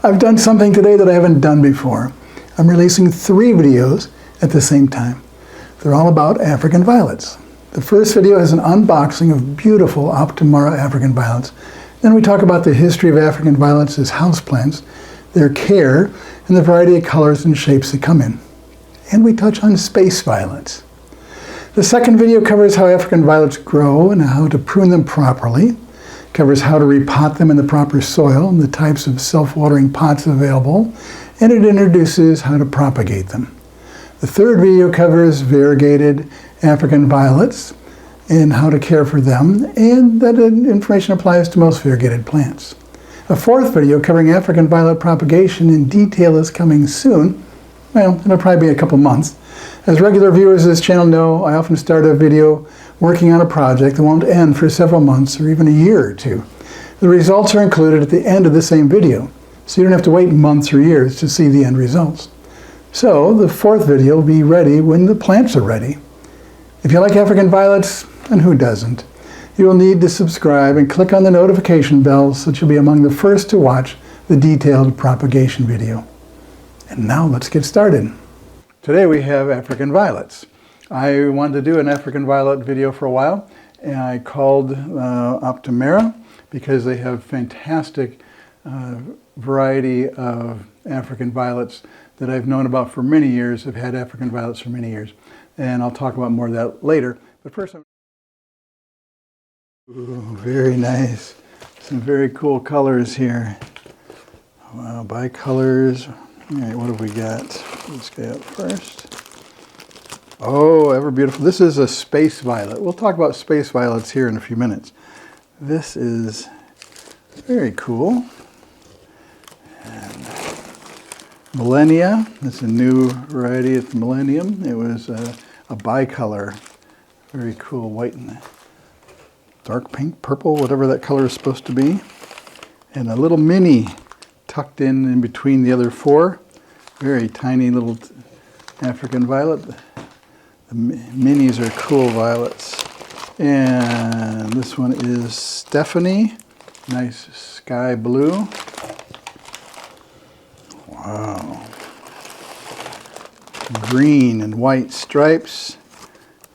I've done something today that I haven't done before. I'm releasing 3 videos at the same time. They're all about African violets. The first video is an unboxing of beautiful Optimara African violets. Then we talk about the history of African violets as houseplants, their care, and the variety of colors and shapes they come in. And we touch on space violets. The second video covers how African violets grow and how to prune them properly. Covers how to repot them in the proper soil and the types of self-watering pots available, and it introduces how to propagate them. The third video covers variegated African violets and how to care for them, and that information applies to most variegated plants. A fourth video covering African violet propagation in detail is coming soon. Well, it'll probably be a couple months. As regular viewers of this channel know, I often start a video working on a project that won't end for several months or even a year or two. The results are included at the end of the same video, so you don't have to wait months or years to see the end results. So the fourth video will be ready when the plants are ready. If you like African violets, and who doesn't, you will need to subscribe and click on the notification bell so that you'll be among the first to watch the detailed propagation video. And now let's get started. Today we have African violets. I wanted to do an African violet video for a while, and I called Optimara because they have fantastic variety of African violets that I've known about for many years. I've had African violets for many years, and I'll talk about more of that later. But first, ooh, very nice. Some very cool colors here. Wow, bicolors. All right, what have we got? This guy up first. Oh, ever beautiful. This is a space violet. We'll talk about space violets here in a few minutes. This is very cool. And Millennia. It's a new variety. It's Millennium. It was a bicolor. Very cool. White and dark pink, purple, whatever that color is supposed to be. And a little mini tucked in between the other 4. Very tiny little African violet. The minis are cool violets. And this one is Stephanie. Nice sky blue. Wow. Green and white stripes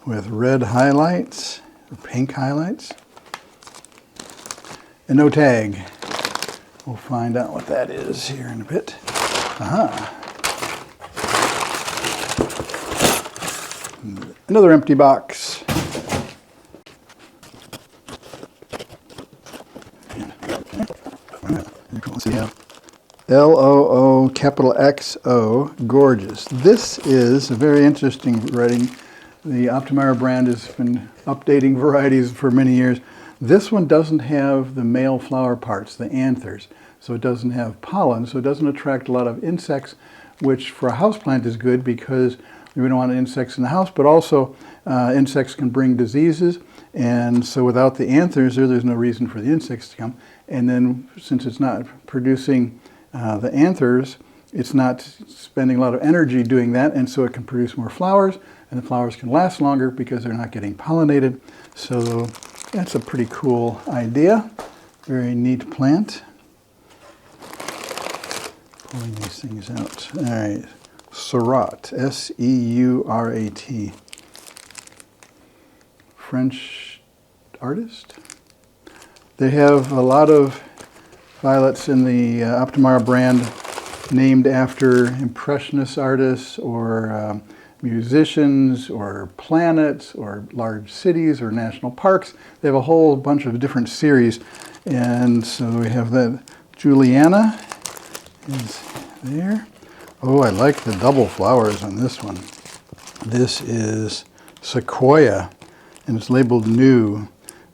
with red highlights, or pink highlights. And no tag. We'll find out what that is here in a bit. Aha. Another empty box. Let's see. LOO capital XO, gorgeous. This is a very interesting variety. The Optimara brand has been updating varieties for many years. This one doesn't have the male flower parts, the anthers, so it doesn't have pollen, so it doesn't attract a lot of insects, which for a houseplant is good because we don't want insects in the house, but also insects can bring diseases, and so without the anthers there's no reason for the insects to come. And then since it's not producing the anthers, it's not spending a lot of energy doing that, and so it can produce more flowers, and the flowers can last longer because they're not getting pollinated. So that's a pretty cool idea. Very neat plant. Pulling these things out. All right. Seurat, S-E-U-R-A-T. French artist. They have a lot of violets in the Optimara brand named after impressionist artists or musicians or planets or large cities or national parks. They have a whole bunch of different series. And so we have that. Juliana is there. Oh, I like the double flowers on this one. This is Sequoia, and it's labeled new.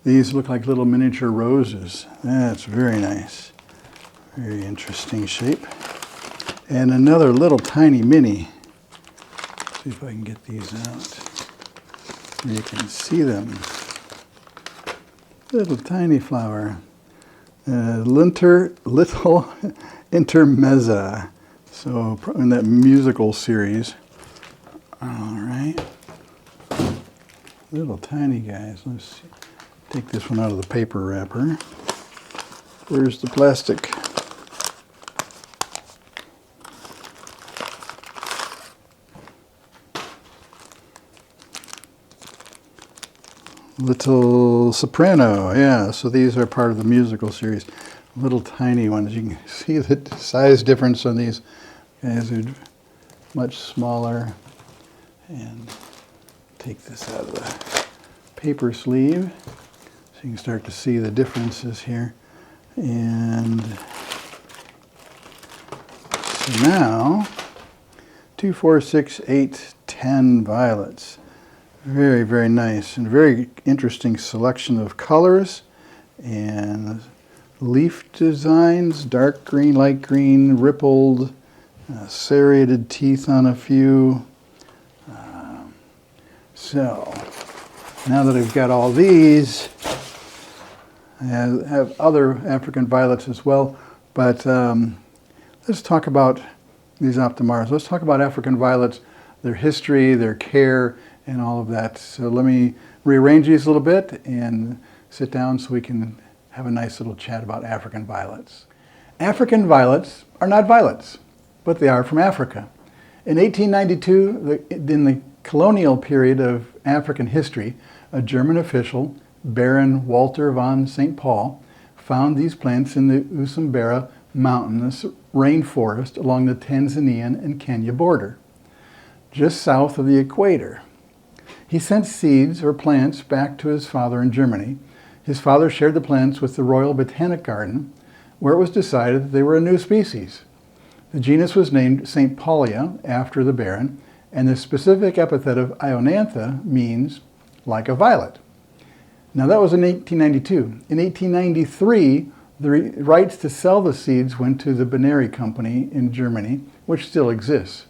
These look like little miniature roses. That's very nice. Very interesting shape. And another little tiny mini. Let's see if I can get these out so you can see them. Little tiny flower. Little Intermezza. So in that musical series. All right. Little tiny guys. Let's take this one out of the paper wrapper. Where's the plastic? Little soprano, yeah. So these are part of the musical series. Little tiny ones. You can see the size difference on these guys are much smaller. And take this out of the paper sleeve so you can start to see the differences here. And so now 2, 4, 6, 8, 10 violets. Very, very nice and very interesting selection of colors and leaf designs, dark green, light green, rippled, serrated teeth on a few. So now that I've got all these, I have other African violets as well, but let's talk about these Optimaras. Let's talk about African violets, their history, their care, and all of that. So let me rearrange these a little bit and sit down so we can have a nice little chat about African violets. African violets are not violets, but they are from Africa. In 1892, in the colonial period of African history, a German official, Baron Walter von St. Paul, found these plants in the Usambara mountainous rainforest along the Tanzanian and Kenya border, just south of the equator. He sent seeds or plants back to his father in Germany. His father shared the plants with the Royal Botanic Garden, where it was decided that they were a new species. The genus was named St. Paulia after the Baron, and the specific epithet of Ionantha means like a violet. Now that was in 1892. In 1893, the rights to sell the seeds went to the Benary Company in Germany, which still exists.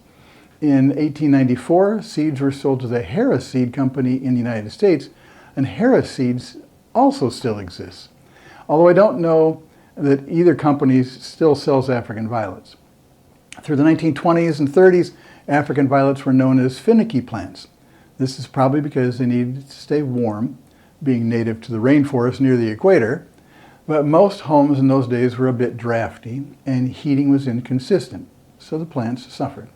In 1894, seeds were sold to the Harris Seed Company in the United States, and Harris Seeds also still exists. Although I don't know that either company still sells African violets. Through the 1920s and 30s, African violets were known as finicky plants. This is probably because they needed to stay warm, being native to the rainforest near the equator, but most homes in those days were a bit drafty and heating was inconsistent, so the plants suffered.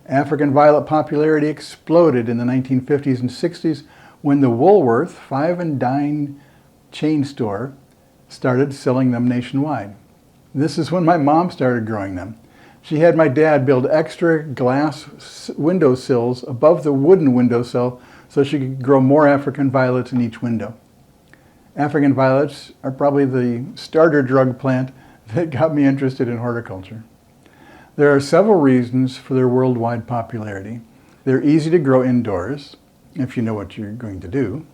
African violet popularity exploded in the 1950s and 60s when the Woolworth 5 and Dime chain store started selling them nationwide. This is when my mom started growing them. She had my dad build extra glass windowsills above the wooden windowsill so she could grow more African violets in each window. African violets are probably the starter drug plant that got me interested in horticulture. There are several reasons for their worldwide popularity. They're easy to grow indoors, if you know what you're going to do.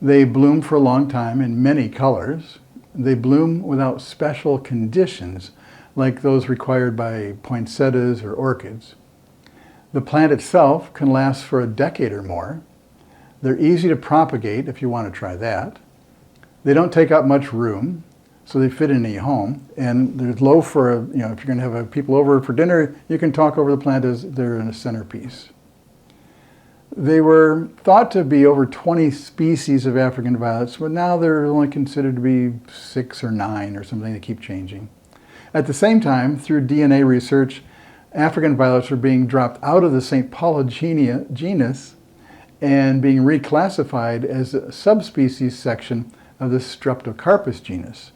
They bloom for a long time in many colors. They bloom without special conditions, like those required by poinsettias or orchids. The plant itself can last for a decade or more. They're easy to propagate if you want to try that. They don't take up much room, so they fit in any home. And they're low for, if you're going to have people over for dinner, you can talk over the plant as they're in a centerpiece. They were thought to be over 20 species of African violets, but now they're only considered to be 6 or 9 or something. They keep changing. At the same time, through DNA research, African violets are being dropped out of the St. Paula genus and being reclassified as a subspecies section of the Streptocarpus genus.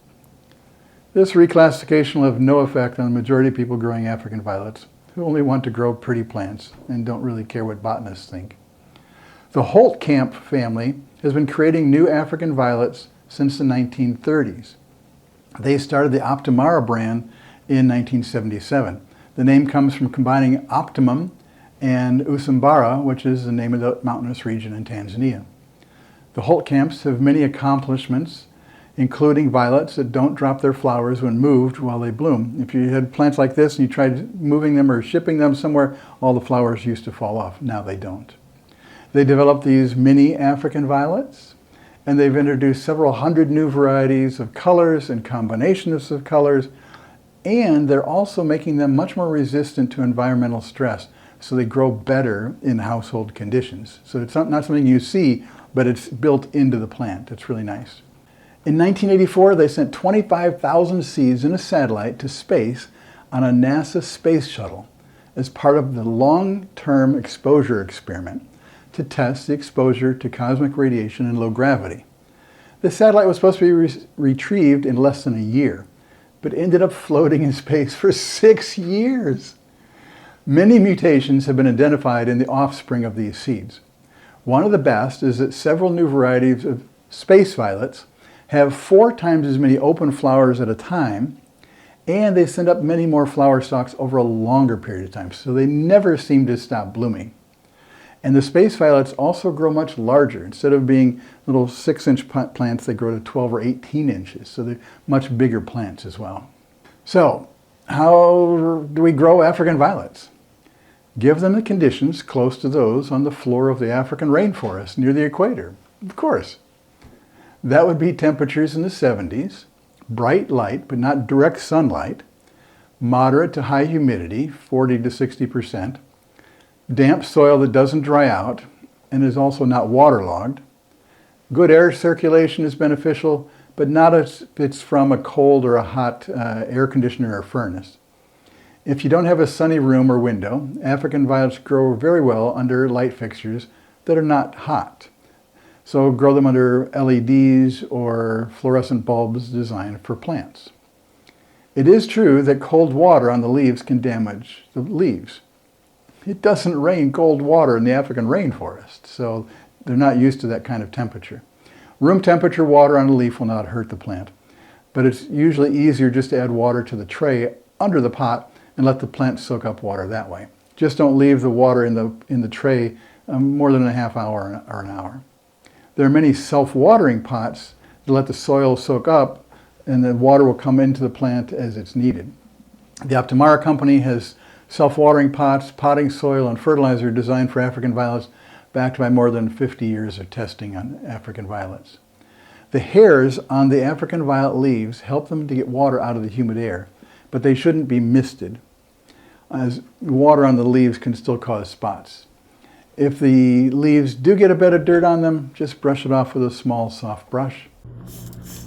This reclassification will have no effect on the majority of people growing African violets, who only want to grow pretty plants and don't really care what botanists think. The Holtkamp family has been creating new African violets since the 1930s. They started the Optimara brand in 1977. The name comes from combining optimum and Usambara, which is the name of the mountainous region in Tanzania. The Holtkamps have many accomplishments, including violets that don't drop their flowers when moved while they bloom. If you had plants like this and you tried moving them or shipping them somewhere, all the flowers used to fall off. Now they don't. They developed these mini African violets, and they've introduced several hundred new varieties of colors and combinations of colors, and they're also making them much more resistant to environmental stress, so they grow better in household conditions. So it's not something you see, but it's built into the plant. It's really nice. In 1984, they sent 25,000 seeds in a satellite to space on a NASA space shuttle as part of the long-term exposure experiment to test the exposure to cosmic radiation and low gravity. The satellite was supposed to be retrieved in less than a year, but ended up floating in space for 6 years. Many mutations have been identified in the offspring of these seeds. One of the best is that several new varieties of space violets have 4 times as many open flowers at a time, and they send up many more flower stalks over a longer period of time, so they never seem to stop blooming. And the space violets also grow much larger. Instead of being little 6-inch plants, they grow to 12 or 18 inches, so they're much bigger plants as well. So, how do we grow African violets? Give them the conditions close to those on the floor of the African rainforest near the equator, of course. That would be temperatures in the 70s, bright light but not direct sunlight, moderate to high humidity, 40 to 60%, damp soil that doesn't dry out and is also not waterlogged. Good air circulation is beneficial, but not if it's from a cold or a hot air conditioner or furnace. If you don't have a sunny room or window, African violets grow very well under light fixtures that are not hot. So grow them under LEDs or fluorescent bulbs designed for plants. It is true that cold water on the leaves can damage the leaves. It doesn't rain cold water in the African rainforest, so they're not used to that kind of temperature. Room temperature water on a leaf will not hurt the plant, but it's usually easier just to add water to the tray under the pot and let the plant soak up water that way. Just don't leave the water in the tray more than a half hour or an hour. There are many self-watering pots that let the soil soak up and the water will come into the plant as it's needed. The Optimara company has self-watering pots, potting soil, and fertilizer designed for African violets, backed by more than 50 years of testing on African violets. The hairs on the African violet leaves help them to get water out of the humid air, but they shouldn't be misted, as water on the leaves can still cause spots. If the leaves do get a bit of dirt on them, just brush it off with a small, soft brush.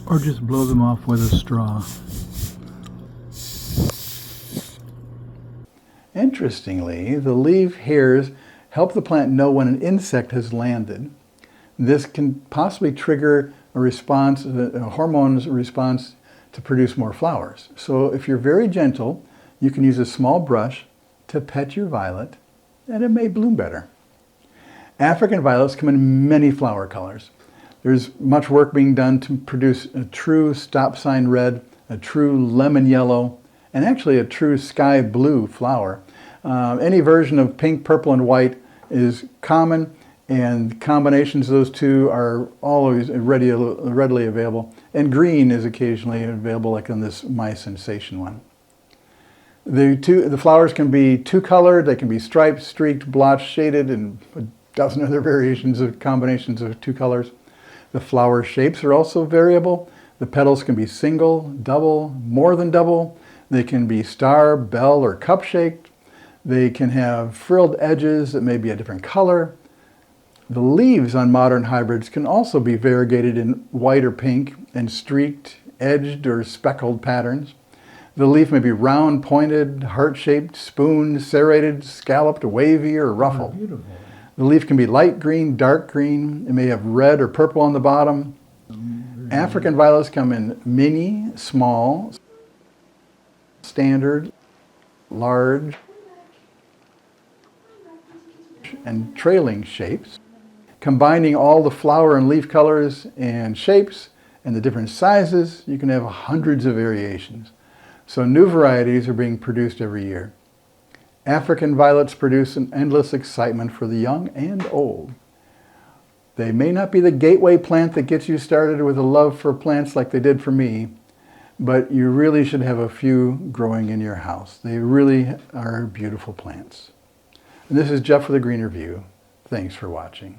Or just blow them off with a straw. Interestingly, the leaf hairs help the plant know when an insect has landed. This can possibly trigger a response, a hormone's response to produce more flowers. So if you're very gentle, you can use a small brush to pet your violet, and it may bloom better. African violets come in many flower colors. There's much work being done to produce a true stop sign red, a true lemon yellow, and actually a true sky blue flower. Any version of pink, purple, and white is common, and combinations of those two are always readily available. And green is occasionally available, like on this My Sensation one. The flowers can be two-colored, they can be striped, streaked, blotched, shaded, and a dozen other variations of combinations of two colors. The flower shapes are also variable. The petals can be single, double, more than double. They can be star, bell, or cup-shaped. They can have frilled edges that may be a different color. The leaves on modern hybrids can also be variegated in white or pink and streaked, edged, or speckled patterns. The leaf may be round, pointed, heart-shaped, spoon, serrated, scalloped, wavy, or ruffled. Oh, beautiful. The leaf can be light green, dark green. It may have red or purple on the bottom. African violets come in mini, small, standard, large, and trailing shapes. Combining all the flower and leaf colors and shapes and the different sizes, you can have hundreds of variations. So new varieties are being produced every year. African violets produce an endless excitement for the young and old. They may not be the gateway plant that gets you started with a love for plants like they did for me, but you really should have a few growing in your house. They really are beautiful plants. And this is Jeff with a Greener View. Thanks for watching.